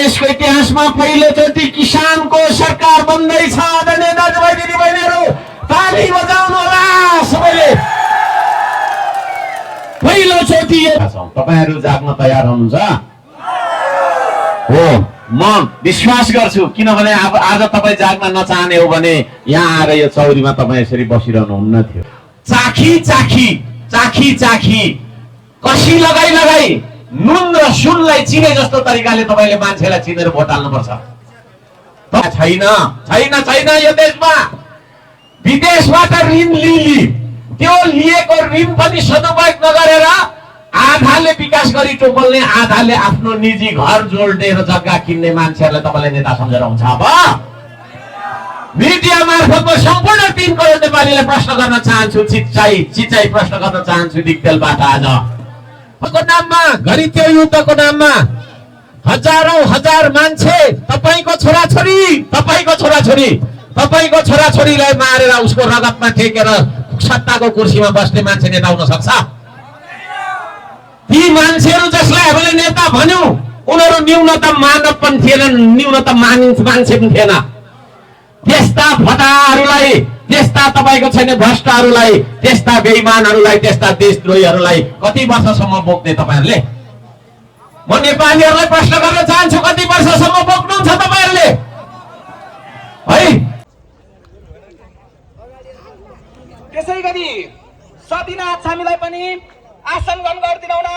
देशको इतिहासमा पहिलोचोटि किसानको सरकार बन्दैछ। आदरणीय दाजुभाइ दिदीबहिनीहरू ताली बजाउनु होला सबैले। पहिलोचोटि तपाईहरु जाग्न तयार हुनुहुन्छ हो? म विश्वास गर्छु, किनभने आज तपाई जाग्न नचाहने हो भने यहाँ आएर यो चौरीमा तपाई यसरी बसिरहनु हुन्न थियो। चाखी चाखी चाखी चाखी कसी लगाई लगाई नुन र सुनलाई चिने जस्तो तरिकाले तपाईले मान्छेलाई चिनेर भोट हाल्नुपर्छ। छैन छैन छैन यो देशमा। विदेशबाट ऋण लिली, त्यो लिएको ऋण पनि सदुपयोग नगरेर आधाले विकास गरी टोपल्ने, आधाले आफ्नो निजी घर जोड्ने र जग्गा किन्ने मान्छेहरूलाई तपाईले नेता सम्झेर हुन्छ। अब मिडिया मार्फत म सम्पूर्ण 3 करोड नेपालीलाई प्रश्न गर्न चाहन्छु, चिचाई प्रश्न गर्न चाहन्छु दिक्तेलबाट। आज को नाममा, गरित्यो युद्धको नाममा हजारौं हजार मान्छे तपाईको छोराछोरीलाई मारेर उसको रगतमा टेकेर सत्ताको कुर्सीमा बस्ने मान्छे नेता हुन सक्छ? ती मान्छेहरू जसलाई हामीले नेता भन्यौं उनीहरू न्यूनतम मानव पनि थिएनन्, न्यूनतम मान्छे पनि थिएन। त्यस्ता फटाहरूलाई, त्यस्ता तपाईको छैन भ्रष्टहरूलाई, त्यस्ता बेइमानहरूलाई, त्यस्ता देशद्रोहीहरूलाई कति वर्षसम्म बोक्ने तपाईहरुले? म नेपालीहरूलाई प्रश्न गर्न चाहन्छु, कति वर्षसम्म बोक्नुहुन्छ तपाईहरुले? है त्यसैगरी सतीनाथ छामीलाई पनि आसन ग्रहण गरिदिनुहुन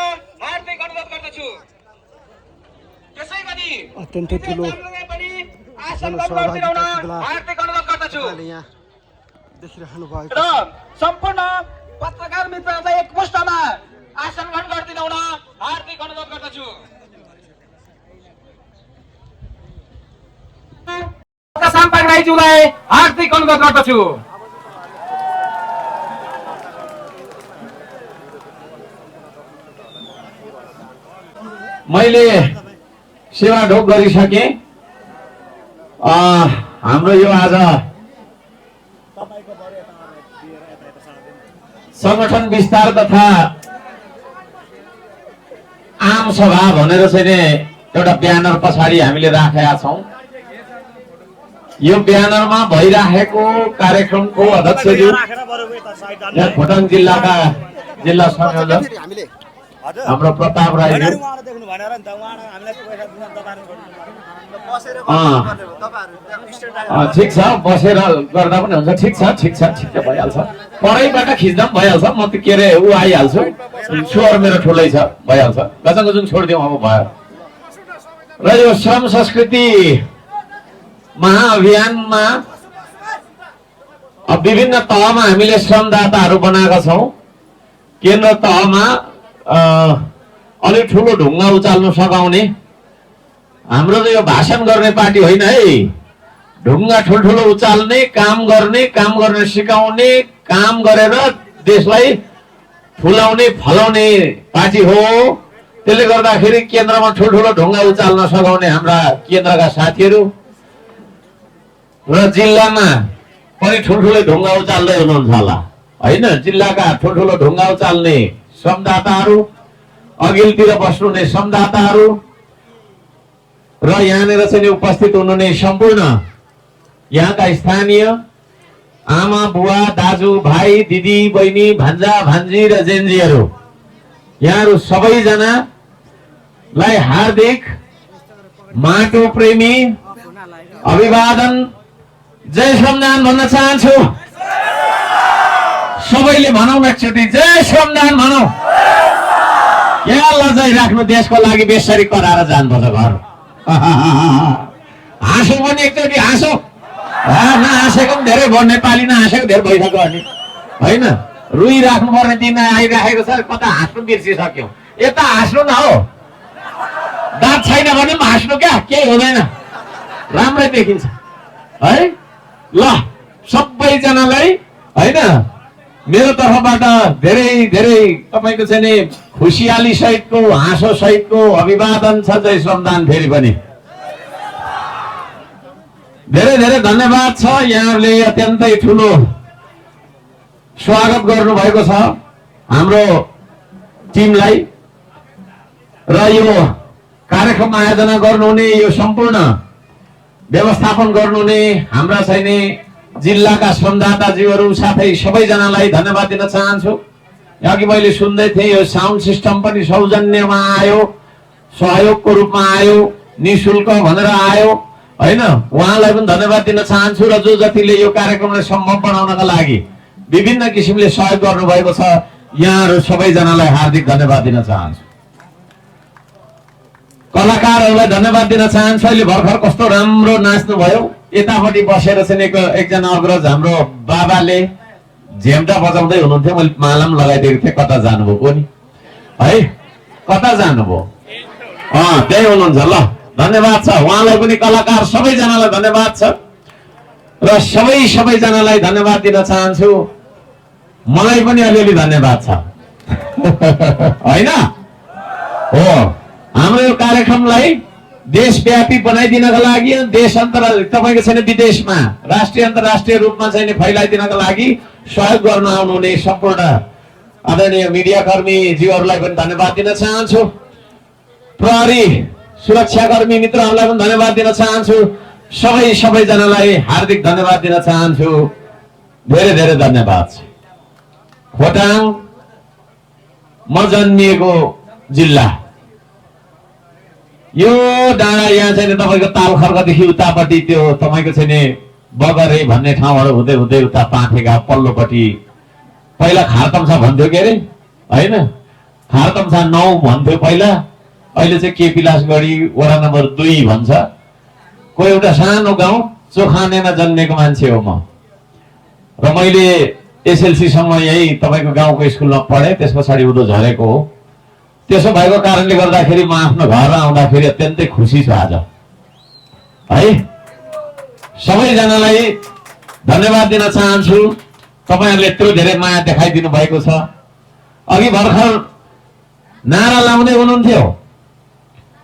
हार्दिक अनुरोध गर्दछु। त्यसैगरी अत्यन्तै ठुलो आसन ग्रहण गरिदिनुहुन हार्दिक अनुरोध गर्दछु देखिरहनु भएको र सम्पूर्ण पत्रकार मित्रहरूलाई एकमुष्टमा आसन ग्रहण गरिदिनुहुन हार्दिक अनुरोध गर्दछु। साम्पाङ राईज्यूलाई हार्दिक अनुरोध गर्दछु। मैले सेवा ढोक गरिसके। हाम्रो यो आज संगठन विस्तार तथा आम सभा भनेर चाहिँ एउटा ब्यानर पछाडि हामीले राखेका छौं। यो ब्यानरमा भइराखेको कार्यक्रमको अध्यक्षज्यू यहाँ खोटाङ जिल्लाका जिल्ला संयोजक हाम्रो प्रताप राईज्यू, ठिक छ बसेर गर्दा पनि हुन्छ। ठिक छ भइहाल्छ। परैबाट खिच्दा पनि भइहाल्छ। म त के अरे ऊ आइहाल्छु, स्वर मेरो ठुलै छ, भइहाल्छ। गजङ छोडिदिउँ अब भयो। र यो श्रम संस्कृति महाअभियानमा विभिन्न तहमा हामीले श्रमदाताहरू बनाएका छौं। केन्द्र तहमा अलिक ठुलो ढुङ्गा उचाल्न सघाउने, हाम्रो त यो भाषण गर्ने पार्टी होइन है। ढुङ्गा ठुल्ठुलो उचाल्ने, काम गर्ने सिकाउने, काम गरेर देशलाई फुलाउने फलाउने पार्टी हो। त्यसले गर्दाखेरि केन्द्रमा ठुल्ठुलो ढुङ्गा उचाल्न सघाउने हाम्रा केन्द्रका साथीहरू र जिल्लामा पनि ठुल्ठुलो ढुङ्गा उचाल्दै हुनुहुन्छ होला हैन? जिल्लाका ठुल्ठुलो ढुङ्गा उचाल्ने श्रमदाताहरू, अघिल्तिर बस्नुहुने श्रमदाताहरू र यहाँनिर चाहिँ उपस्थित हुनुहुने सम्पूर्ण यहाँका स्थानीय आमा बुवा दाजु भाइ दिदी बहिनी भान्जा भान्जी र जेन्जीहरू, यहाँहरू सबैजनालाई हार्दिक माटो प्रेमी अभिवादन, जय श्रमदान भन्न चाहन्छु। सबैले भनौँ एकचोटि, जय श्रमदान भनौँ। यहाँ लजाइ राख्नु, देशको लागि बेसरी कराएर जानुपर्छ घर। हाँसो पनि एकचोटि हाँसो। नहाँसेको पनि धेरै भयो, नेपाली नहाँसेको धेरै भइसक्यो अनि होइन। रुई राख्नु पर्ने दिन आइराखेको छ, कता हाँस्नु बिर्सिसक्यो। यता हाँस्नु न हो, दाँत छैन भने पनि हाँस्नु क्या, केही हुँदैन, राम्रै देखिन्छ है। ल सबैजनालाई होइन मेरो तर्फबाट धेरै धेरै तपाईको चाहिँ नि खुसियाली सहितको हाँसो सहितको अभिवादन छ। जय श्रमदान फेरि पनि धेरै धेरै धन्यवाद छ। यहाँहरूले अत्यन्तै ठुलो स्वागत गर्नु भएको छ हाम्रो टिमलाई र यो कार्यक्रम आयोजना गर्नुहुने यो सम्पूर्ण व्यवस्थापन गर्नुहुने हाम्रा छैन जिल्लाका श्रमदाताजीहरू साथै सबैजनालाई धन्यवाद दिन चाहन्छु। अघि मैले सुन्दै थिएँ यो साउन्ड सिस्टम पनि सौजन्यमा आयो, सहयोगको रूपमा आयो, निशुल्क भनेर आयो हैन। उहाँलाई पनि धन्यवाद दिन चाहन्छु र जो जतिले यो कार्यक्रमलाई सम्भव बनाउनका लागि विभिन्न किसिमले सहयोग गर्नुभएको छ यहाँहरू सबैजनालाई हार्दिक धन्यवाद दिन चाहन्छु। कलाकारहरूलाई धन्यवाद दिन चाहन्छु। अहिले भर्खर कस्तो राम्रो नाच्नु भयो। यतापट्टि बसेर चाहिँ एकजना अग्रज हाम्रो बाबाले झेम्टा बजाउँदै हुनुहुन्थ्यो। मैले माला पनि लगाइदिएको थिएँ। कता जानुभयो कोनी है, कता जानुभयो? त्यही हुनुहुन्छ ल, धन्यवाद छ उहाँलाई पनि, कलाकार सबैजनालाई धन्यवाद छ र सबैजनालाई धन्यवाद दिन चाहन्छु। मलाई पनि अलिअलि धन्यवाद छ होइन हो। हाम्रो यो कार्यक्रमलाई देशव्यापी बनाइदिनका लागि, देश तपाईको छैन विदेशमा राष्ट्रिय अन्तर्राष्ट्रिय रूपमा चाहिँ फैलाइदिनका लागि सहयोग गर्न आउनुहुने सम्पूर्ण आदरणीय मिडियाकर्मीज्यूहरूलाई पनि धन्यवाद दिन चाहन्छु। प्रहरी सुरक्षाकर्मी मित्रहरूलाई पनि धन्यवाद दिन चाहन्छु। सबैजनालाई हार्दिक धन्यवाद दिन चाहन्छु। धेरै धेरै धन्यवाद छ। खोटाङ म जन्मिएको जिल्ला, यो डाँडा यहाँ चाहिँ तपाईँको तालखर्कदेखि उतापट्टि त्यो तपाईँको चाहिँ बगरे भन्ने ठाउँबाट हुँदै हुँदै उता पाँठेका पल्लोपट्टि पहिला खारतम्सा भन्थ्यो के अरे होइन, खारतम्सा 9 भन्थ्यो पहिला, अहिले चाहिँ केपिलासगढी वडा नम्बर 2 भन्छ। को एउटा सानो गाउँ चोखानेमा जन्मेको मान्छे हो म र मैले एसएलसी सम्म यही तपाईँको गाउँको स्कुलमा पढेँ। त्यस पछाडि उदो झरेको हो। त्यसो भएको कारणले गर्दाखेरि म आफ्नो घरमा आउँदाखेरि अत्यन्तै खुसी छु आज है। सबैजनालाई धन्यवाद दिन चाहन्छु। तपाईहरुले यत्रो धेरै माया देखाइदिनु भएको छ। अघि भर्खर नारा लाउँदै हुनुहुन्थ्यो,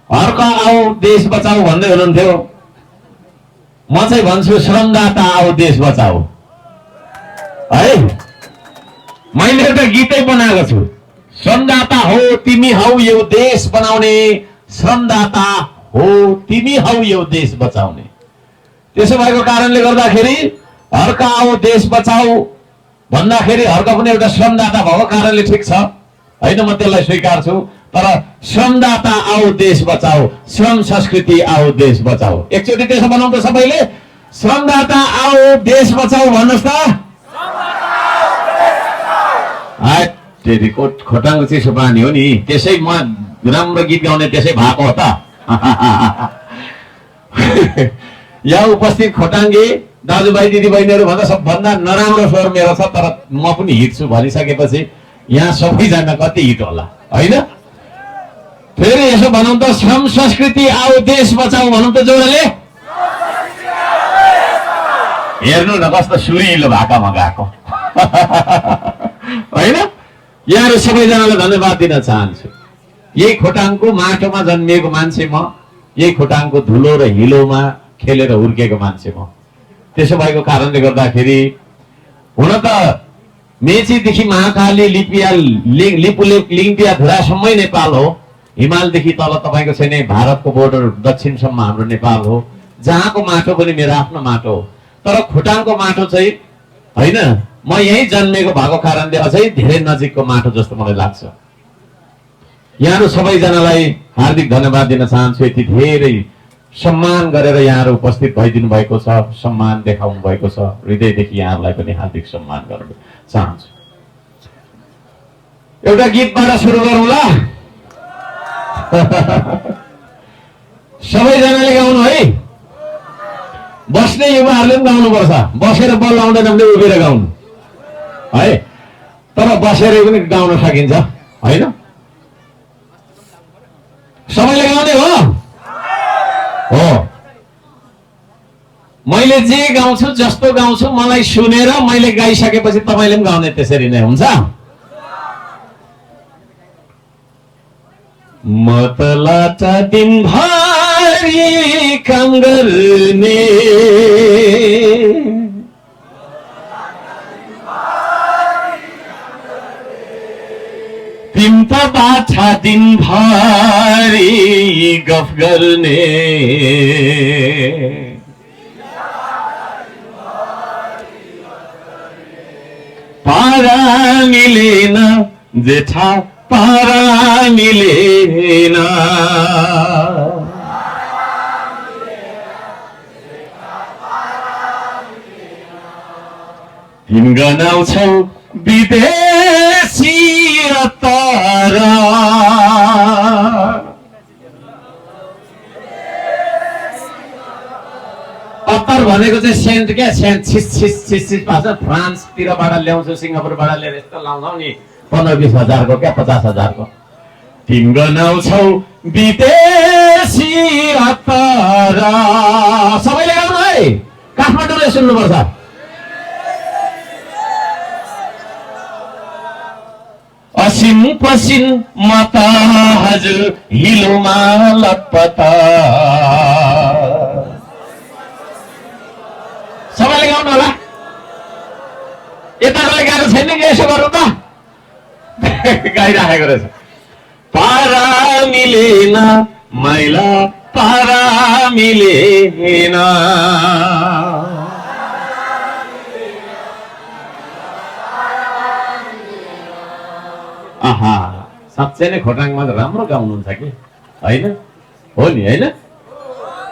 हर्क आऊ देश बचाऊ भन्दै हुनुहुन्थ्यो। म चाहिँ भन्छु श्रमदाता आऊ देश बचाऊ है। मैले एउटा गीतै बनाएको छु, श्रमदाता हो तिमी हौ यो देश बनाउने, श्रमदाता हो तिमी हौ यो देश बचाउने। त्यसो भएको कारणले गर्दाखेरि हर्क आऊ देश बचाऊ भन्दाखेरि हर्क पनि एउटा श्रमदाता भएको कारणले ठिक छ हैन, म त्यसलाई स्वीकार्छु। तर श्रमदाता आऊ देश बचाऊ, श्रम संस्कृति आऊ देश बचाऊ। एकचोटि त्यसो बनाउँ त सबैले, श्रमदाता आऊ देश बचाऊ भन्नुस् त। खोटाङको चिसो पानी हो नि, त्यसै म राम्रो गीत गाउने त्यसै भएको हो त। यहाँ उपस्थित खोटाङ्गे दाजुभाइ दिदीबहिनीहरू भन्दा सबभन्दा नराम्रो स्वर मेरो छ, तर म पनि हिट छु भनिसकेपछि यहाँ सबैजना कति हिट होला होइन। फेरि यसो भनौँ त, श्रम संस्कृति आऊ देश बचाऊ भनौँ त जोडले। हेर्नु न कस्तो सुरिलो भाकामा गएको होइन। यहाँहरू सबैजनालाई धन्यवाद दिन चाहन्छु। यही खोटाङको माटोमा जन्मिएको मान्छे म, यही खोटाङको धुलो र हिलोमा खेलेर हुर्केको मान्छे म। त्यसो भएको कारणले गर्दाखेरि हुन त मेचीदेखि महाकाली लिपिया धुरासम्मै नेपाल हो। हिमालदेखि तल तपाईँको छैन भारतको बोर्डर दक्षिणसम्म हाम्रो नेपाल हो। जहाँको माटो पनि मेरो आफ्नो माटो हो। तर खोटाङको माटो चाहिँ होइन, म यही जन्मेको भएको कारणले अझै धेरै नजिकको माटो जस्तो मलाई लाग्छ। यहाँहरू सबैजनालाई हार्दिक धन्यवाद दिन चाहन्छु। यति धेरै सम्मान गरेर यहाँहरू उपस्थित भइदिनु भएको छ, सम्मान देखाउनु भएको छ। हृदयदेखि यहाँहरूलाई पनि हार्दिक सम्मान गर्न चाहन्छु। एउटा गीतबाट सुरु गरौँ ल। सबैजनाले गाउनु है, बस्ने युवाहरूले पनि गाउनुपर्छ। बसेर बल आउँदैन भने उभिएर गाउनु है, तर बसेर पनि गाउन सकिन्छ होइन। सबैले गाउने हो। मैले जे गाउँछु जस्तो गाउँछु मलाई सुनेर मैले गाइसकेपछि तपाईले पनि गाउने त्यसरी नै हुन्छ। मतलाटा दिनभरि काम गर्ने, तिम्ता बाछा दिनभरि गफ गर्ने पारा मिलेन जेठा पारा मिलेन तिमी गनाउँछौ विदेशी तर अत्तर भनेको चाहिँ सेन्ट क्या सेन्ट छिस छिस छिस छिस पार्छ फ्रान्सतिरबाट ल्याउँछु सिङ्गापुरबाट ल्याएर यस्तो लाउँछौ नि 15-20 हजारको क्या 50,000 को तिमी गनाउँछौ विदेशी तर सबैले गाउनु है काठमाडौँले सुन्नुपर्छ असिन पसिन मत हजुर हिलोमा लटपट सबैले गाउनु होला यताकोले गाएको छैन कि यसो गरौँ त गाइराखेको रहेछ पारा मिलेन मैला पारा मिलेन आहा साँच्चै नै खोटाङमा त राम्रो गाउनुहुन्छ कि होइन हो नि होइन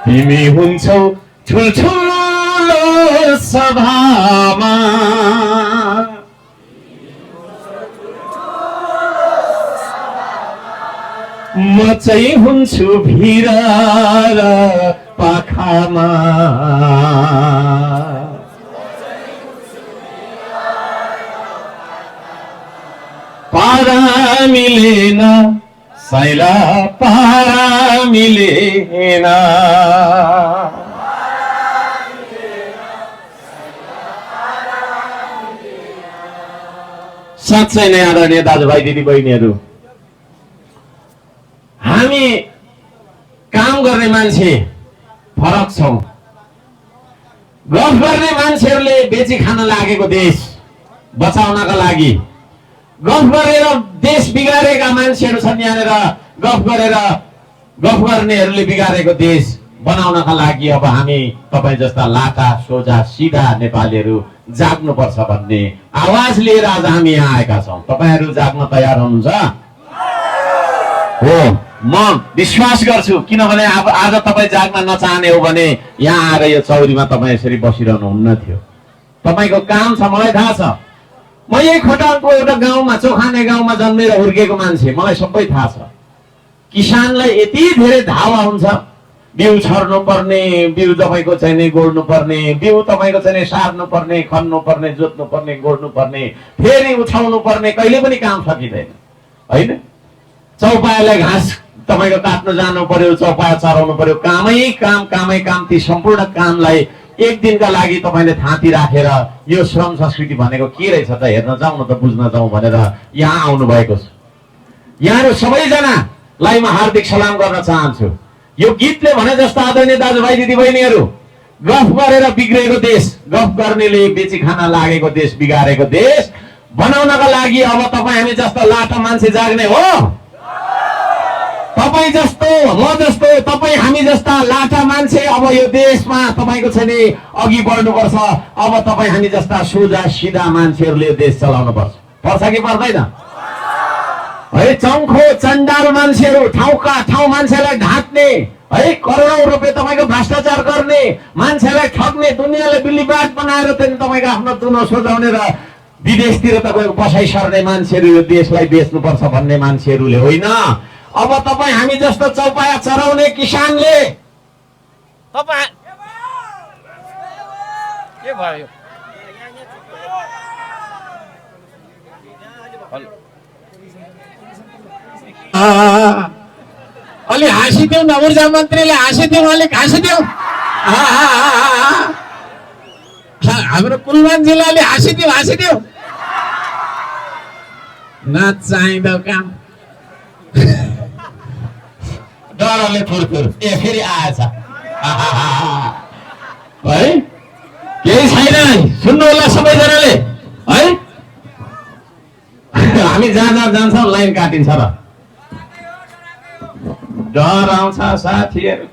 तिमी हुन्छौ ठुल्ठुलो सभामा म चाहिँ हुन्छु भिरा र पाखामा पारा मिलेन साइला पारा मिलेन साँच्चै नै आदरणीय दाजुभाइ दिदीबहिनीहरू हामी काम गर्ने मान्छे फरक छौं गफ गर्ने मान्छेहरूले बेची खान लागेको देश बचाउनका लागि गफ गरेर देश बिगारेका मान्छेहरू छन् यहाँनिर गफ गर्नेहरूले बिगारेको देश बनाउनका लागि अब हामी तपाईँ जस्ता लाटा सोझा सिधा नेपालीहरू जाग्नुपर्छ भन्ने आवाज लिएर आज हामी यहाँ आएका छौँ तपाईहरू जाग्न तयार हुनुहुन्छ हो म विश्वास गर्छु किनभने अब आज तपाईँ जाग्न नचाहने हो भने यहाँ आएर यो चौरीमा तपाईँ यसरी बसिरहनु हुन्न थियो तपाईँको काम छ मलाई थाहा छ म यही खोटाङको एउटा गाउँमा चोखाने गाउँमा जन्मेर हुर्केको मान्छे मलाई सबै थाहा छ किसानलाई यति धेरै धावा हुन्छ बिउ छर्नु पर्ने बिउ तपाईँको चाहिँ नि गोड्नु पर्ने बिउ तपाईँको चाहिँ नि सार्नु पर्ने खन्नु पर्ने जोत्नु पर्ने गोड्नु पर्ने फेरि उठाउनु पर्ने कहिले पनि काम सकिँदैन होइन चौपायालाई घाँस तपाईँको काट्न जानु पर्यो चौपाया चराउनु पर्यो कामै काम ती सम्पूर्ण कामलाई एक दिनका लागि तपाईँले थाँती राखेर यो श्रम संस्कृति भनेको के रहेछ त हेर्न जाउँ न त बुझ्न जाउँ भनेर यहाँ आउनु भएको छ यहाँहरू सबैजनालाई म हार्दिक सलाम गर्न चाहन्छु यो गीतले भने जस्तो आदरणीय दाजुभाइ दिदीबहिनीहरू गफ गरेर बिग्रेको देश गफ गर्नेले बेची खान लागेको देश बिगारेको देश बनाउनका लागि अब तपाईँ हामी जस्तो लाटा मान्छे जाग्ने हो तपाईँ जस्तो म जस्तो तपाईँ हामी जस्ता लाटा मान्छे अब यो देशमा तपाईँको छ नि अघि बढ्नुपर्छ अब तपाईँ हामी जस्ता सोझा सिधा मान्छेहरूले यो देश चलाउनु पर्छ कि पर्दैन है चङ्खो चण्डाल मान्छेहरू ठाउँका ठाउँ मान्छेलाई ढाँट्ने है करोडौं रुपियाँ तपाईँको भ्रष्टाचार गर्ने मान्छेलाई ठग्ने दुनियाँलाई बिल्लीबाट बनाएर तपाईँको आफ्नो दुनो सोझाउने र विदेशतिर तपाईँको बसाइ सर्ने मान्छेहरू यो देशलाई बेच्नुपर्छ भन्ने मान्छेहरूले होइन अब तपाईँ हामी जस्तो चौपाया चराउने किसानले तपाईँ के भयो अलि हाँसिदेऊ न ऊर्जा मन्त्रीले हाँसिदेऊ अलिक हाँसिदेऊ हाम्रो कुलमानजीले अलि हाँसिदेऊ नचाहिँदो काम डरले फुरफुर ए फेरि आएछ है केही छैन सुन्नु होला सबैजनाले है हामी जहाँ जान्छौँ लाइन काटिन्छ र डर आउँछ साथीहरू,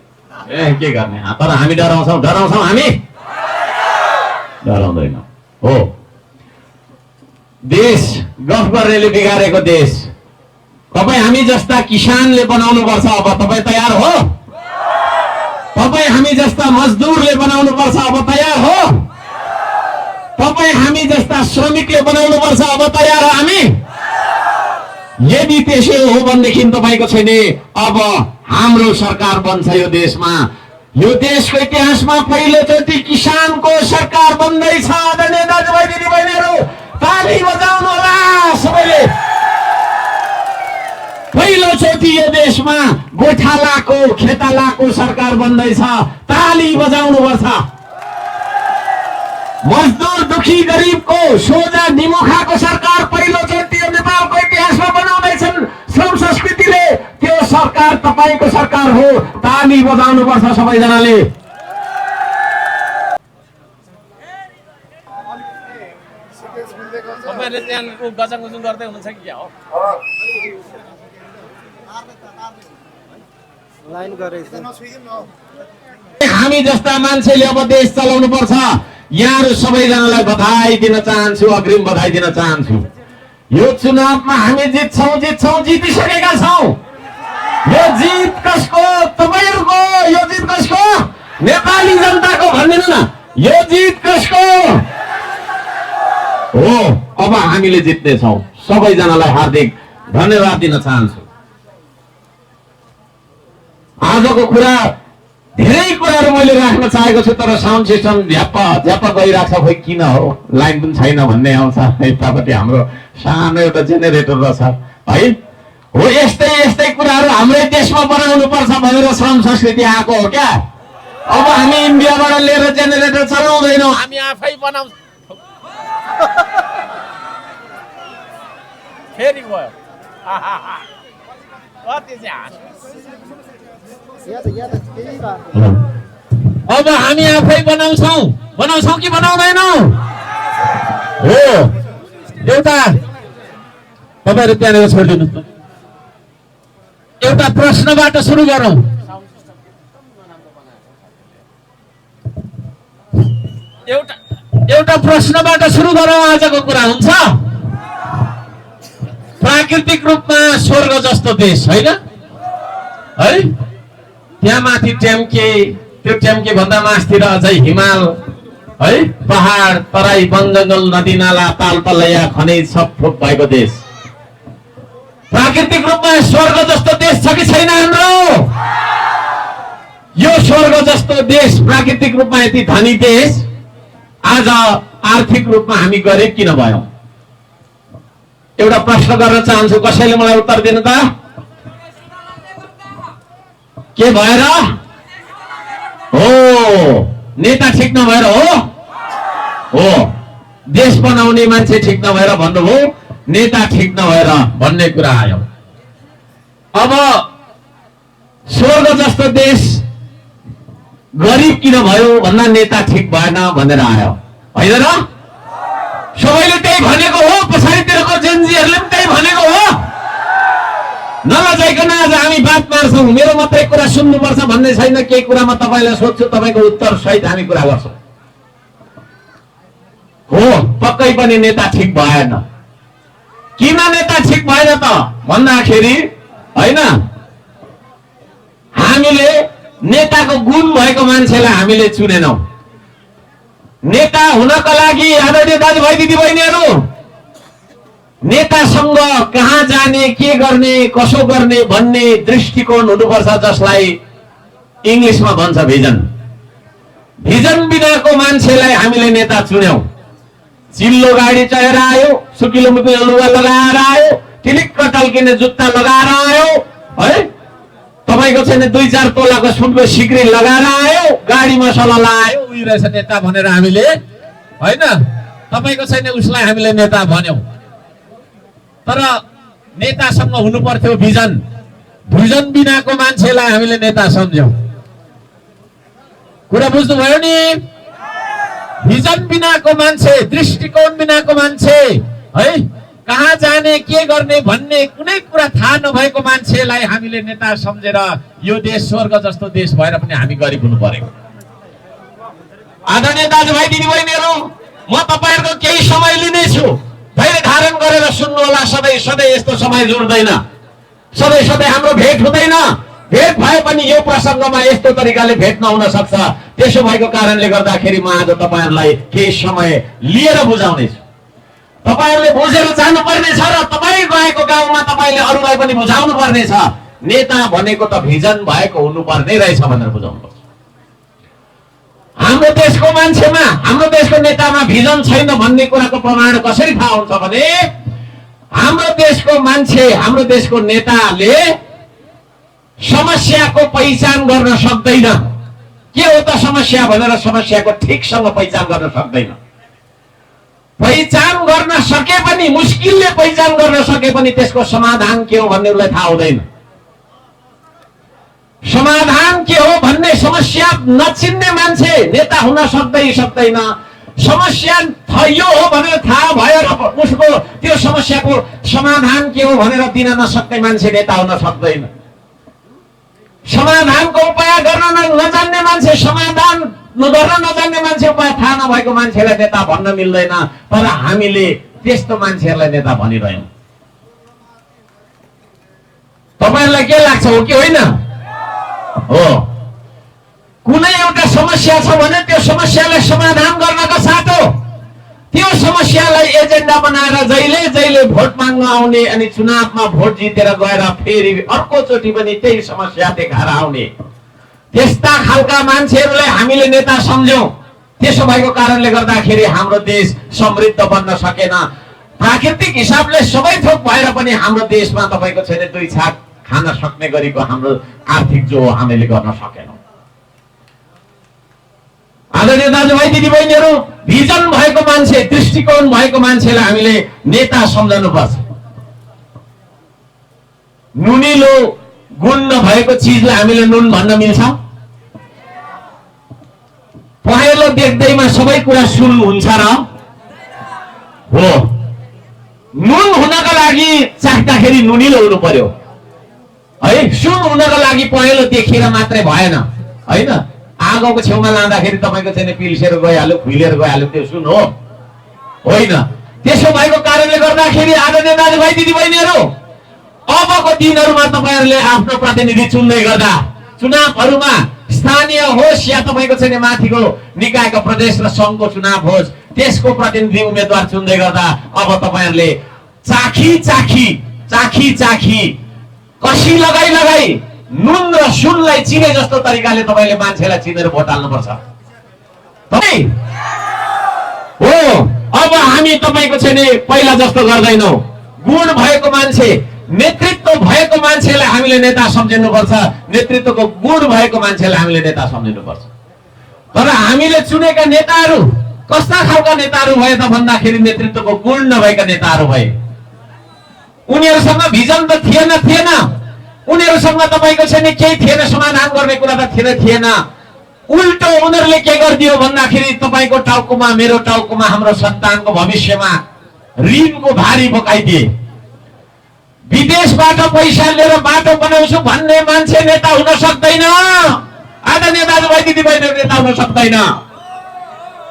ए के गर्ने, तर हामी डराउँछौँ हामी डराउँदैनौँ। हो, देश गफ गर्नेले बिगारेको देश तपाईँ हामी जस्ता किसानले बनाउनु पर्छ। अब तपाईँ तयार हो? तपाईँ हामी जस्ता मजदुरले बनाउनु पर्छ। अब तयार हो? तपाईँ हामी जस्ता श्रमिकले बनाउनु पर्छ। अब तयार हो हामी? यदि त्यसो हो भनेदेखि तपाईँको छैन, अब हाम्रो सरकार बन्छ यो देशमा। यो देशको इतिहासमा पहिलोचोटि किसानको सरकार बन्दैछ। आदरणीय दाजुभाइ दिदीबहिनीहरू, ताली बजाउनु होला सबैले। पहिलोचोटि यो देशमा गोठालाको खेतालाको सरकार बन्दैछ। ताली बजाउनु पर्छ। मजदुर दुखी गरिबको सोझा निमुखाको सरकार पहिलोचोटि यो नेपालको इतिहासमा बनाउँदैछन्। श्रम संस्कृतिले त्यो सरकार तपाईँको सरकार हो। ताली बजाउनु पर्छ सबैजनाले। तपाईँले त्यहाँ गजङगुजुङ गर्दै हुनुहुन्छ कि क्या हो? लाइन गरेछ। हामी जस्ता मान्छेले अब देश चलाउनु पर्छ। यहाँहरू सबैजनालाई बधाई दिन चाहन्छु, अग्रिम बधाई दिन चाहन्छु। यो चुनावमा हामी जित्छौँ, जितिसकेका छौँ। यो जित कसको? तपाईँहरूको। यो जित कसको? नेपाली जनताको। भनिदिनु न, यो जित कसको हो? अब हामीले जित्नेछौँ। सबैजनालाई हार्दिक धन्यवाद दिन चाहन्छु। आजको कुरा धेरै कुराहरू मैले राख्न चाहेको छु, तर साउन्ड सिस्टम झ्याप्प गइरहेको छ। खोइ किन हो, लाइन पनि छैन भन्ने आउँछ। यतापट्टि हाम्रो सानो एउटा जेनेरेटर रहेछ है। हो, यस्तै कुराहरू हाम्रै देशमा बनाउनु पर्छ भनेर श्रम संस्कृति आएको हो क्या। अब हामी इन्डियाबाट लिएर जेनेरेटर चलाउँदैनौँ, हामी आफै बनाउँछौँ। फेरि गयो। कति चाहिँ अब हामी आफै बनाउँछौँ कि बनाउँदैनौँ? हो, एउटा तपाईँहरू त्यहाँनिर छोडिदिनु। एउटा प्रश्नबाट सुरु गरौँ। एउटा प्रश्नबाट सुरु गरौँ। आजको कुरा हुन्छ, प्राकृतिक रूपमा स्वर्ग जस्तो देश होइन है? त्यहाँ माथि ट्याम्के, त्यो ट्याम्के भन्दा मास्तिर अझै हिमाल है, पहाड, तराई, वन जङ्गल, नदी नाला, ताल तलैया, खनिज सब थोक भएको देश। प्राकृतिक रूपमा स्वर्ग जस्तो देश छ कि छैन हाम्रो? यो स्वर्ग जस्तो देश, प्राकृतिक रूपमा यति धनी देश, आज आर्थिक रूपमा हामी गरिब किन भयौं? एउटा प्रश्न गर्न चाहन्छु, कसैले मलाई उत्तर दिनु त? के भएर हो? नेता ठिक नभएर हो? देश बनाउने मान्छे ठिक नभएर भन्नुभयो, नेता ठिक नभएर भन्ने कुरा आयो। अब स्वर्ग जस्तो देश गरिब किन भयो भन्दा नेता ठिक भएन भनेर आयो होइन र? सबैले त्यही भनेको हो, पछाडितिरको जेनजीहरूले पनि त्यही भनेको हो। नलजाइकन आज हामी बात मार्छौँ। मेरो मात्रै कुरा सुन्नुपर्छ भन्ने छैन। केही कुरा म तपाईँलाई सोध्छु, तपाईँको उत्तर सहित हामी कुरा गर्छौँ। हो, पक्कै पनि नेता ठिक भएन। किन नेता ठिक भएन त भन्दाखेरि होइन, हामीले नेताको गुण भएको मान्छेलाई हामीले चुनेनौँ। नेता हुनको लागि आदरणीय दाजुभाइ दिदीबहिनीहरू, नेतासँग कहाँ जाने, के गर्ने, कसो गर्ने भन्ने दृष्टिकोण हुनुपर्छ, जसलाई इङ्ग्लिसमा भन्छ भिजन। भिजन बिनाको मान्छेलाई हामीले नेता चुन्यौं। चिल्लो गाडी चढेर आयो, सुकिलो मुकिलो लुगा लगाएर आयो, टिलिक्क टल्किने जुत्ता लगाएर आयो है, तपाईको छैन 2-4 तोलाको सुनको सिक्री लगाएर आयो, गाडीमा सल्लाह लायो, उही रहेछ नेता भनेर हामीले होइन, तपाईको छैन उसलाई हामीले नेता भन्यौं। तर नेतासँग हुनु पर्थ्यो भिजन। भिजन बिनाको मान्छेलाई हामीले नेता सम्झ्यौं। कुरा बुझ्नुभयो नि? भिजन बिनाको मान्छे, दृष्टिकोण बिनाको मान्छे है, कहाँ जाने के गर्ने भन्ने कुनै कुरा थाहा नभएको मान्छेलाई हामीले नेता सम्झेर यो देश स्वर्ग जस्तो देश भएर पनि हामी गरिब हुनु पर्यो। आदरणीय दाजुभाइ दिदीबहिनीहरू, म तपाईहरुको केही समय लिनेछु, धैर्य धारण गरेर सुन्नु होला। सधैँ सधैँ यस्तो समय जुर्दैन, सधैँ सधैँ हाम्रो भेट हुँदैन। भेट भए पनि यो प्रसङ्गमा यस्तो तरिकाले भेट नहुन सक्छ। त्यसो भएको कारणले गर्दाखेरि म आज तपाईहरुलाई केही समय लिएर बुझाउनेछु। तपाईहरुले बुझेर जानुपर्ने छ र तपाई गएको गाउँमा तपाईले अरूलाई पनि बुझाउनु पर्ने छ। नेता भनेको त भिजन भएको हुनुपर्ने रहेछ भनेर बुझाउनुपर्छ। हाम्रो देशको मान्छेमा, हाम्रो देशको नेतामा भिजन छैन भन्ने कुराको प्रमाण कसरी थाहा हुन्छ भने हाम्रो देशको मान्छे, हाम्रो देशको नेताले समस्याको पहिचान गर्न सक्दैन। के हो त समस्या भनेर समस्याको ठिकसँग पहिचान गर्न सक्दैन। पहिचान गर्न सके पनि, मुस्किलले पहिचान गर्न सके पनि त्यसको समाधान के हो भन्ने उसलाई थाहा हुँदैन। समाधान के हो भन्ने समस्या नचिन्ने मान्छे नेता हुन सक्दैन। समस्या यो हो भनेर थाहा भएर उसको त्यो समस्याको समाधान के हो भनेर दिन नसक्ने मान्छे नेता हुन सक्दैन। समाधानको उपाय गर्न नजान्ने मान्छे, समाधान गर्न नजान्ने मान्छे, उपाय थाहा नभएको मान्छेलाई नेता भन्न मिल्दैन। तर हामीले त्यस्तो मान्छेहरूलाई नेता भनिरहेनौँ। तपाईहरुलाई के लाग्छ, हो कि होइन? हो। कुनै एउटा समस्या छ भने त्यो समस्यालाई समाधान गर्नको साटो त्यो समस्यालाई एजेन्डा बनाएर जहिले जहिले भोट माग्न आउने अनि चुनावमा भोट जितेर गएर फेरि अर्कोचोटि पनि त्यही समस्या देखाएर आउने, त्यस्ता खालका मान्छेहरूलाई हामीले नेता सम्झ्यौं। त्यसो भएको कारणले गर्दाखेरि हाम्रो देश समृद्ध बन्न सकेन। प्राकृतिक हिसाबले सबै थोक भएर पनि हाम्रो देशमा तपाईको छैन दुई छाक खान सक्ने गरेको हाम्रो आर्थिक जो हामीले गर्न सकेनौं। आदरणीय दाजुभाइ दिदीबहिनीहरू, भिजन भएको मान्छे, दृष्टिकोण भएको मान्छेलाई हामीले नेता सम्झनुपर्छ। नुनिलो गुण नभएको चिजलाई हामीले नुन भन्न मिल्छ? पहेँलो देख्दैमा सबै कुरा सुन हुन्छ र? हो। नुन हुनका लागि चाख्दाखेरि नुनिलो हुनु पर्यो है। सुन हुनको लागि पहेँलो देखिएर मात्रै भएन हैन। आगोको छेउमा लाँदाखेरि तपाईको चाहिँ पिल्सेर गइहाल्यो, खुइलेर गइहाल्यो, त्यो सुन हो होइन। त्यसो भएको कारणले गर्दाखेरि आदरणीय दाजुभाइ दिदीबहिनीहरू, अबको दिनहरूमा तपाईहरुले आफ्नो प्रतिनिधि चुन्दै गर्दा, चुनावहरूमा स्थानीय होस् या तपाईको चाहिँ माथिको निकायको प्रदेश र संघको चुनाव होस्, त्यसको प्रतिनिधि उम्मेदवार चुन्दै गर्दा अब तपाईहरुले चाखी कसी लगाई नुन र सुनलाई चिने जस्तो तरिकाले तपाईले मान्छेलाई चिनेर भोट हाल्नुपर्छ। हो। अब हामी तपाईको चाहिँ पहिला जस्तो गर्दैनौ। गुण भएको मान्छे, नेतृत्व भएको मान्छेलाई हामीले नेता सम्झिनुपर्छ। नेतृत्वको गुण भएको मान्छेलाई हामीले नेता सम्झिनुपर्छ। तर हामीले चुनेका नेताहरू कस्ता खालका नेताहरू भए त भन्दाखेरि नेतृत्वको गुण नभएका नेताहरू भए। उनीहरूसँग भिजन त थिएन। उनीहरूसँग तपाईको चाहिँ केही थिएन, समाधान गर्ने कुरा त थिएन। उल्टो उनीहरूले के गरिदियो भन्दाखेरि तपाईको टाउकोमा, मेरो टाउकोमा, हाम्रो सन्तानको भविष्यमा ऋणको भारी बोकाइदिए। विदेशबाट पैसा लिएर बाटो बनाउँछु भन्ने मान्छे नेता हुन सक्दैन। आदरणीय दाजुभाइ दिदीबहिनी, नेता हुन सक्दैन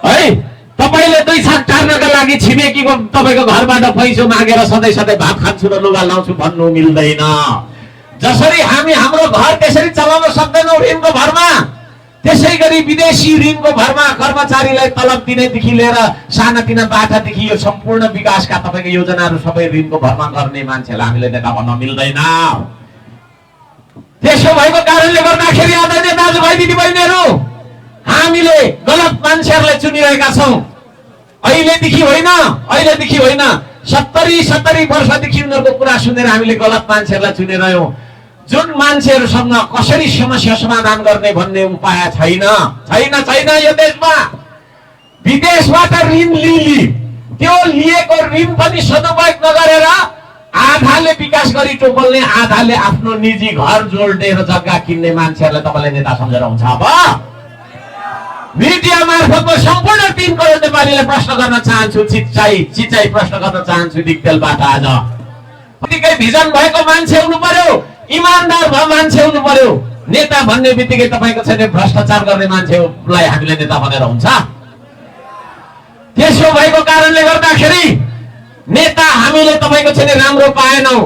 है। तपाईले दुई छाक टार्नका लागि छिमेकीको तपाईको घरबाट पैसा मागेर सधैँ सधैँ भात खान्छु र लुगा लाउँछु भन्नु मिल्दैन। जसरी हामी हाम्रो घर त्यसरी चलाउन सक्दैनौँ ऋणको भरमा, त्यसै गरी विदेशी ऋणको भरमा कर्मचारीलाई तलब दिनेदेखि लिएर सानातिना बाटादेखि यो सम्पूर्ण विकासका तपाईको योजनाहरू सबै ऋणको भरमा गर्ने मान्छेलाई हामीले नेता भन्न मिल्दैन। त्यसो भएको कारणले गर्दाखेरि आदरणीय दाजुभाइ दिदीबहिनीहरू, हामीले गलत मान्छेहरूलाई चुनिरहेका छौँ। अहिलेदेखि होइन 70 वर्षदेखि उनीहरूको कुरा सुनेर हामीले गलत मान्छेहरूलाई चुनिरह्यौँ। जुन मान्छेहरूसँग कसरी समस्या समाधान गर्ने भन्ने उपाय छैन यो देशमा। विदेशबाट ऋण लिई त्यो लिएको ऋण पनि सदुपयोग नगरेर आधाले विकास गरी टोपल्ने, आधाले आफ्नो निजी घर जोड्ने र जग्गा किन्ने मान्छेहरूलाई तपाईले नेता सम्झेर हुन्छ? अब मिडिया मार्फत म सम्पूर्ण 3 करोड नेपालीलाई प्रश्न गर्न चाहन्छु, चिचाइ प्रश्न गर्न चाहन्छु दिक्तेलबाट आज। बित्तिकै भिजन भएको मान्छे हुनु पर्यो, इमानदार भए मान्छे हुनु पर्यो। नेता भन्ने बित्तिकै तपाईको छैन भ्रष्टाचार गर्ने मान्छेलाई हामीले नेता भनेर हुन्छ? त्यसो भएको कारणले गर्दाखेरि नेता हामीले तपाईको छैन राम्रो पाएनौं,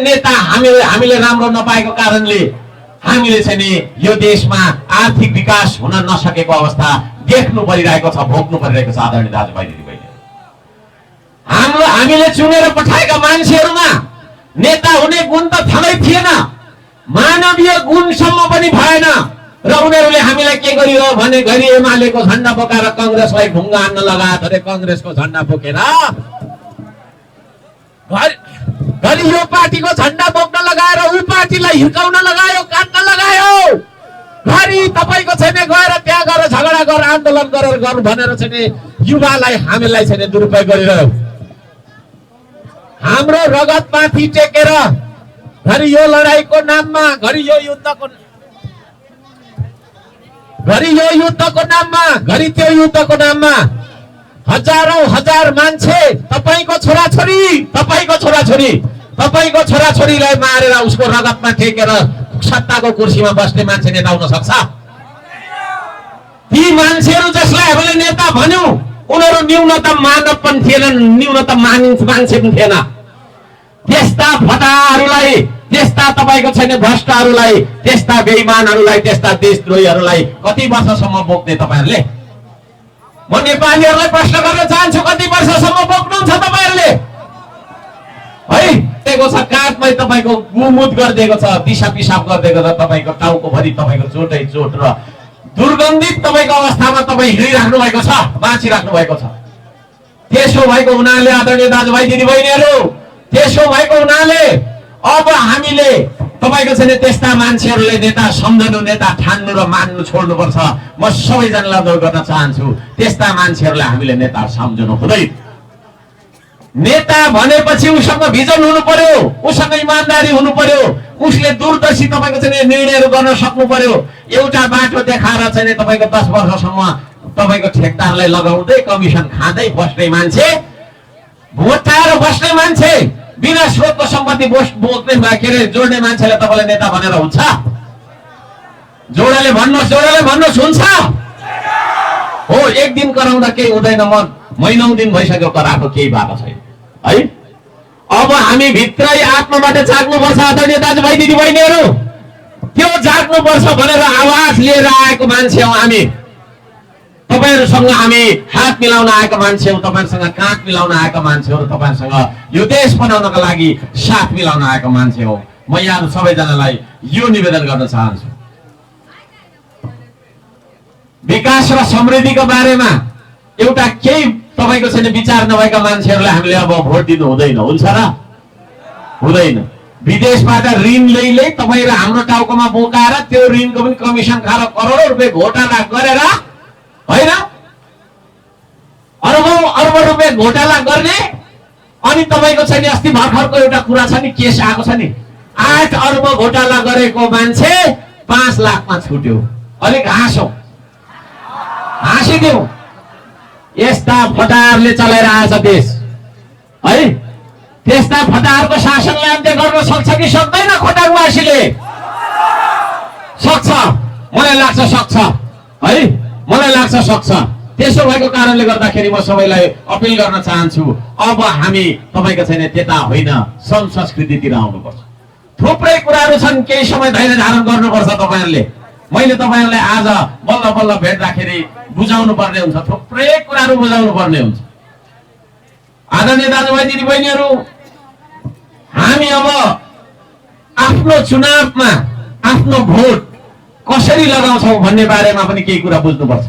नेता हामीले राम्रो नपाएको कारणले हामीले चाहिँ यो देशमा आर्थिक विकास हुन नसकेको अवस्था देख्नु परिरहेको छ, भोग्नु परिरहेको छ। आदरणीय दाजुभाइ दिदीबहिनी, हामीले चुनेर पठाएका मान्छेहरूमा नेता हुने गुण त थलै थिएन, मानवीय गुणसम्म पनि भएन। र उनीहरूले हामीलाई के गरियो भने घरि एमालेको झण्डा बोकाएर कांग्रेसलाई ढुङ्गा हान्न लगाए, तर कांग्रेसको झण्डा बोकेर घरि यो पार्टीको झण्डा बोक्न लगाएर उ पार्टीलाई हिर्काउन लगायो, काट्न लगायो। घरि तपाईको छैन गएर त्यहाँ गएर झगडा गरेर आन्दोलन गरेर गर्नु भनेर चाहिँ युवालाई हामीलाई चाहिँ दुरुपयोग गरिरह्यो। हाम्रो रगतमाथि टेकेर घरि यो लडाईको नाममा, घरि यो युद्धको नाममा, घरि त्यो युद्धको नाममा हजारौं हजार मान्छे तपाईको छोराछोरीलाई मारेर उसको रगतमा टेकेर सत्ताको कुर्सीमा बस्ने मान्छे नेता हुन सक्छ? ती मान्छेहरू जसलाई हामीले नेता भन्यौं उनीहरू न्यूनतम मानव पनि थिएनन्, न्यूनतम मान्छे पनि थिएन। त्यस्ता फटाहरूलाई, त्यस्ता तपाईको छैन भ्रष्टहरूलाई, त्यस्ता बेइमानहरूलाई, त्यस्ता देशद्रोहीहरूलाई कति वर्षसम्म बोक्ने तपाईहरुले? म नेपालीहरूलाई प्रश्न गर्न चाहन्छु, कति वर्षसम्म बोक्नुहुन्छ तपाईहरुले? है दिएको छ काठमै तपाईको गुमुत गरिदिएको छ, दिशा पिसाब गरिदिएको छ, तपाईको टाउको भरि तपाईको चोटै चोट र दुर्गन्धित तपाईको अवस्थामा तपाई हिँडिराख्नु भएको छ, बाँचिराख्नु भएको छ। त्यसो भएको हुनाले आदरणीय दाजुभाइ दिदीबहिनीहरू, त्यसो भएको हुनाले अब हामीले तपाईको छैन त्यस्ता मान्छेहरूले नेता सम्झनु, नेता ठान्नु र मान्नु छोड्नुपर्छ। म सबैजनालाई अनुरोध गर्न चाहन्छु, त्यस्ता मान्छेहरूलाई हामीले नेता सम्झनु हुँदैन। नेता भनेपछि उसँग भिजन हुनु पर्यो, उसँग इमानदारी हुनु पर्यो, उसले दूरदर्शी तपाईको चाहिँ निर्णयहरू गर्न सक्नु पर्यो। एउटा बाटो देखाएर चाहिँ तपाईको 10 वर्षसम्म तपाईको ठेकदारलाई लगाउँदै कमिसन खाँदै बस्ने मान्छे, भोटाएर बस्ने मान्छे, बिना स्रोतको सम्पत्ति बोक्ने के जोड्ने मान्छेले तपाईलाई नेता भनेर हुन्छ? जोडाले भन्नुहोस् हुन्छ? हो, एक दिन कराउँदा केही हुँदैन, महिनौं दिन भइसक्यो कराएको, केही भएको छैन है। अब हामी भित्रै आत्माबाट जाग्नुपर्छ आदरणीय दाजुभाइ दिदीबहिनीहरू। त्यो जाग्नुपर्छ भनेर आवाज लिएर आएको मान्छे हौ हामी। तपाईहरुसँग हामी हात मिलाउन आएका मान्छे हौ, तपाईहरुसँग काँध मिलाउन आएका मान्छे हौ, तपाईहरुसँग यो देश बनाउनका लागि साथ मिलाउन आएका मान्छे हौ। म यहाँहरु सबैजनालाई यो निवेदन गर्न चाहन्छु, विकास र समृद्धिको बारेमा एउटा केही तपाईको छैन विचार नभएका मान्छेहरूलाई हामीले अब भोट दिनु हुँदैन, हुन्छ र? हुँदैन। विदेशबाट ऋण लै तपाईहरु हाम्रो टाउकोमा बोकाएर त्यो ऋणको पनि कमिसन खाएर करोडौं रुपैयाँ घोटाला गरेर हैन, अरबौं रुपैयाँ घोटाला गर्ने। अनि तपाईको छैन अस्ति भर्खरको एउटा कुरा छ नि, केस आएको छ नि, 8 अर्ब घोटाला गरेको मान्छे 5 लाखमा छुट्यो। अलिक हाँसिदिउँ, यस्ता फटारले चलाएर आएछ देश है। त्यस्ता फटारको शासनले अन्त्य गर्न सक्छ कि सक्दैन? खोटाङवासीले सक्छ, मलाई लाग्छ सक्छ है, मलाई लाग्छ सक्छ। त्यसो भएको कारणले गर्दाखेरि म सबैलाई अपिल गर्न चाहन्छु, अब हामी तपाईको छैन त्यता होइन, संस्कृतितिर आउनुपर्छ। थुप्रै कुराहरू छन्, केही समय धैर्य धारण गर्नुपर्छ तपाईहरुले। मैले तपाईहरुलाई आज बल्ल बल्ल भेट्दाखेरि बुझाउनु पर्ने हुन्छ, थुप्रै कुराहरू बुझाउनु पर्ने हुन्छ। आदरणीय दाजुभाइ दिदीबहिनीहरू, हामी अब आफ्नो चुनावमा आफ्नो भोट कसरी लगाउँछौं भन्ने बारेमा पनि केही कुरा बुझ्नुपर्छ।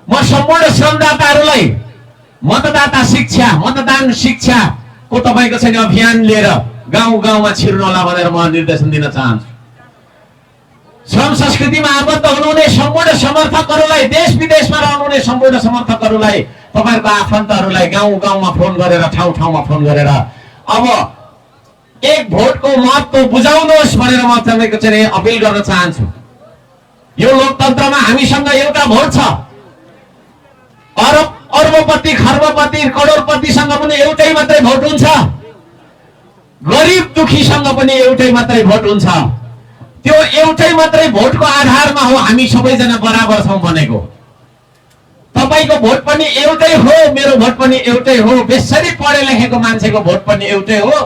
म सम्पूर्ण श्रमदाताहरूलाई मतदाता शिक्षा, मतदान शिक्षाको तपाईको छैन अभियान लिएर गाउँ गाउँमा छिर्नुहोला भनेर म निर्देशन दिन चाहन्छु। श्रम संस्कृतिमा आबद्ध हुनुहुने सम्पूर्ण समर्थकहरूलाई, देश विदेशमा रहनुहुने सम्पूर्ण समर्थकहरूलाई, तपाईहरुको आफन्तहरूलाई गाउँ गाउँमा फोन गरेर, ठाउँ ठाउँमा फोन गरेर अब एक भोटको महत्त्व बुझाउनुहोस् भनेर म तपाईको चाहिँ अपिल गर्न चाहन्छु। यो लोकतन्त्रमा हामीसँग एउटा भोट छ, अर्बपति खर्बपति करोडपतिसँग पनि एउटै मात्रै भोट हुन्छ, गरिब दुखीसँग पनि एउटै मात्रै भोट हुन्छ। त्यो एउटै मात्रै भोटको आधारमा हो हामी सबैजना बराबर छौं भनेको। तपाईको भोट पनि एउटै हो, मेरो भोट पनि एउटै हो, बेसरी पढे लेखेको मान्छेको भोट पनि एउटै हो,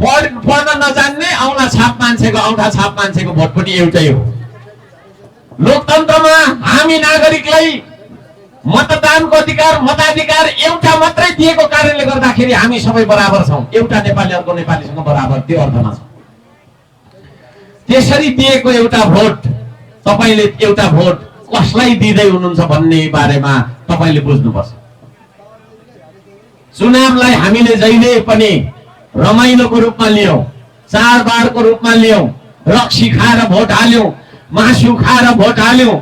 पढ्न नजान्ने औँला छाप मान्छेको औँठा छाप मान्छेको भोट पनि एउटै हो। लोकतन्त्रमा हामी नागरिकलाई मतदानको अधिकार मताधिकार एउटा मात्रै दिएको कारणले गर्दाखेरि हामी सबै बराबर छौं, एउटा नेपाली अर्को नेपालीसँग बराबर त्यो अर्थमा छ। त्यसरी दिएको एउटा भोट, तपाईले एउटा भोट कसलाई दिँदै हुनुहुन्छ भन्ने बारेमा तपाईले बुझ्नुपर्छ। चुनावलाई हामीले जहिले पनि रमाइलोको रूपमा लियौं, चाडबाडको रूपमा लियौं, रक्सी खाएर भोट हाल्यौं, मासु खाएर भोट हाल्यौं,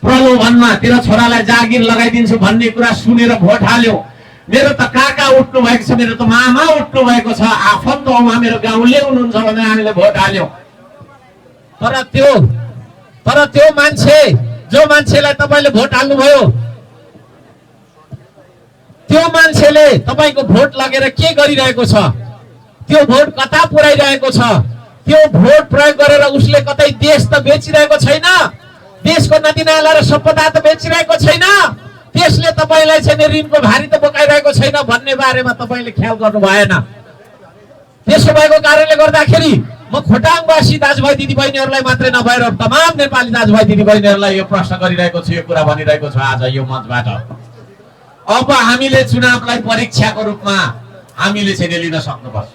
प्रलोभनमा तेरो छोरालाई जागिर लगाइदिन्छु भन्ने कुरा सुनेर भोट हाल्यौं। मेरो त काका उठ्नु भएको छ, मेरो त मामा उठ्नु भएको छ, आफन्तमा मेरो गाउँले हुनुहुन्छ भनेर हामीले भोट हाल्यौं। तर त्यो मान्छे जो मान्छेलाई तपाईले भोट हाल्नुभयो, त्यो मान्छेले तपाईको भोट लगेर के गरिरहेको छ, त्यो भोट कता पुर्याइरहेको छ, त्यो भोट प्रयोग गरेर उसले कतै देश त बेचिरहेको छैन, देशको नदी नाला र सम्पदा त बेचिरहेको छैन, त्यसले तपाईलाई चाहिँ ऋणको भारी त बोकाइरहेको छैन भन्ने बारेमा तपाईले ख्याल गर्नु भएन। त्यसो भएको कारणले गर्दाखेरि म खोटाङवासी दाजुभाइ दिदीबहिनीहरूलाई मात्रै नभएर तमाम नेपाली दाजुभाइ दिदीबहिनीहरूलाई यो प्रश्न गरिरहेको छु, यो कुरा भनिरहेको छु आज यो मञ्चबाट। अब हामीले चुनावलाई परीक्षाको रूपमा हामीले चाहिँ लिन सक्नुपर्छ।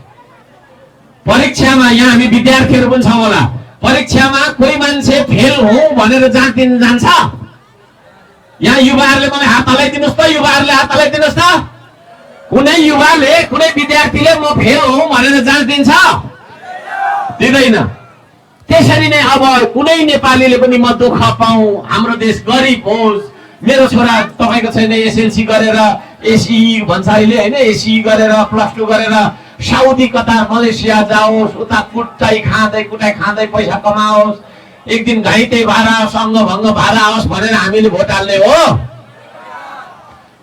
परीक्षामा यहाँ हामी विद्यार्थीहरू पनि छौँ होला, परीक्षामा कोही मान्छे फेल हो भनेर जाँच दिन जान्छ? यहाँ युवाहरूले मलाई हात हल्लाइदिनुहोस् त, युवाहरूले हात हल्लाइदिनुहोस् त। कुनै युवाले कुनै विद्यार्थीले म फेल हो भनेर जाँच दिन्छ? दिँदैन। त्यसरी नै अब कुनै नेपालीले पनि म दुःख पाऊँ, हाम्रो देश गरिब होस्, मेरो छोरा तपाईको छैन एसएलसी गरेर एसई भन्छ अहिले हैन, एसई गरेर +2 गरेर साउदी कतार मलेसिया जाओस्, उता कुटाइ खाँदै पैसा कमाओस्, एक दिन घाइते भएर सङ्घभङ्ग भएर आओस् भनेर हामीले भोट हाल्ने हो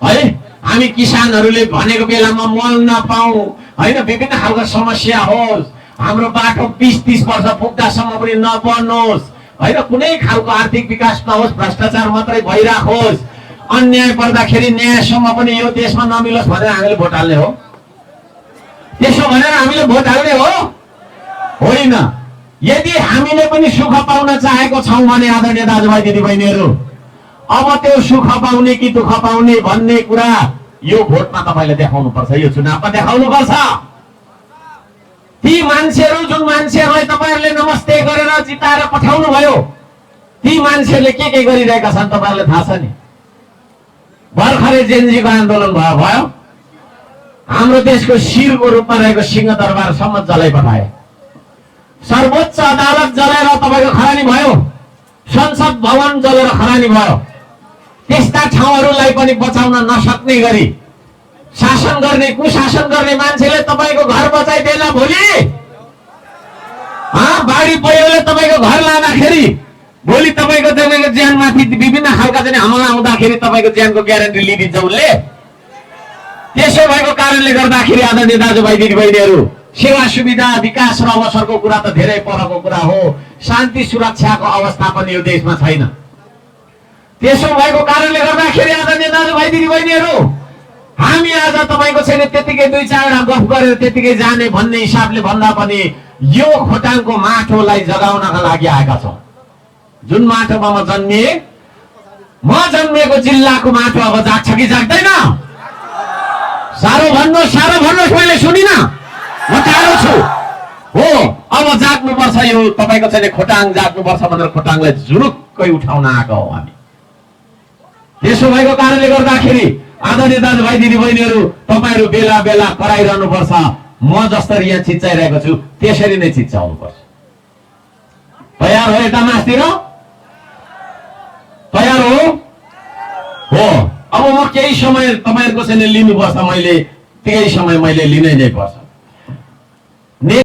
है? हामी किसानहरूले भनेको बेलामा मल नपाऊ हैन, विभिन्न खालको समस्या होस्, हाम्रो बाटो 20-30 वर्ष पुग्दासम्म पनि नबनोस् हैन, कुनै खालको आर्थिक विकास नहोस्, भ्रष्टाचार मात्रै भइराखोस्, अन्याय पर्दाखेरि न्यायसम्म पनि यो देशमा नमिलोस् भनेर हामीले भोट हाल्ने हो? त्यसो भनेर हामीले भोट हाल्ने हो? होइन। यदि हामीले पनि सुख पाउन चाहेको छौं भने आदरणीय दाजुभाइ दिदीबहिनीहरू, अब त्यो सुख पाउने कि दुःख पाउने भन्ने कुरा यो भोटमा तपाईले देखाउनु पर्छ, यो चुनावमा देखाउनु पर्छ। ती मान्छेहरू जुन मान्छेहरूलाई तपाईहरुले नमस्ते गरेर जिताएर पठाउनु भयो, ती मान्छेहरूले के गरिरहेका छन् तपाईहरुलाई थाहा छ नि? भर्खरै जेनजीको आन्दोलन भयो, हाम्रो देशको शिरको रूपमा रहेको सिंहदरबारसम्म जलाइपठाए, सर्वोच्च अदालत जलेर तपाईको खरानी भयो, संसद भवन जलेर खरानी भयो। त्यस्ता ठाउँहरूलाई पनि बचाउन नसक्ने गरी शासन गर्ने कुशासन गर्ने मान्छेले तपाईको घर बचाइदिएला भोलि? बाढी पहिरोले तपाईको घर लाँदाखेरि भोलि तपाईको ज्यानमाथि विभिन्न खालका चाहिँ हमला आउँदाखेरि तपाईको ज्यानको ग्यारेन्टी लिइदिन्छ उसले। त्यसो भएको कारणले गर्दाखेरि आदरणीय दाजुभाइ दिदीबहिनीहरू, सेवा सुविधा विकास र अवसरको कुरा त धेरै परको कुरा हो, शान्ति सुरक्षाको अवस्था पनि यो देशमा छैन। त्यसो भएको कारणले गर्दाखेरि आदरणीय दाजुभाइ दिदीबहिनीहरू, हामी आज तपाईको छैन त्यतिकै 2-4 गफ गरेर त्यतिकै जाने भन्ने हिसाबले भन्दा पनि यो खोटाङको माटोलाई जगाउनका लागि आएका छौं। जुन माटोमा म जन्मिए, म जन्मिएको जिल्लाको माटो अब जाग्छ कि जाग्दैन? साह्रो भन्नुहोस्, मैले सुनिन, म टाढो छु हो। अब जाग्नुपर्छ, यो तपाईको चाहिँ खोटाङ जाग्नुपर्छ भनेर खोटाङलाई जुरुक्कै उठाउन आएको हो हामी। त्यसो भएको कारणले गर्दाखेरि आदरणीय दाजुभाइ दिदीबहिनीहरू, तपाईहरु बेला बेला कराइरहनु पर्छ। म जसरी यहाँ चिच्चाइरहेको छु त्यसरी नै चिच्चाउनु पर्छ। तयार हो? यता मास्तिर तयार हो? अब म केही समय तपाईहरुको चाहिँ लिनुपर्छ, मैले त्यही समय मैले लिनै नै पर्छ।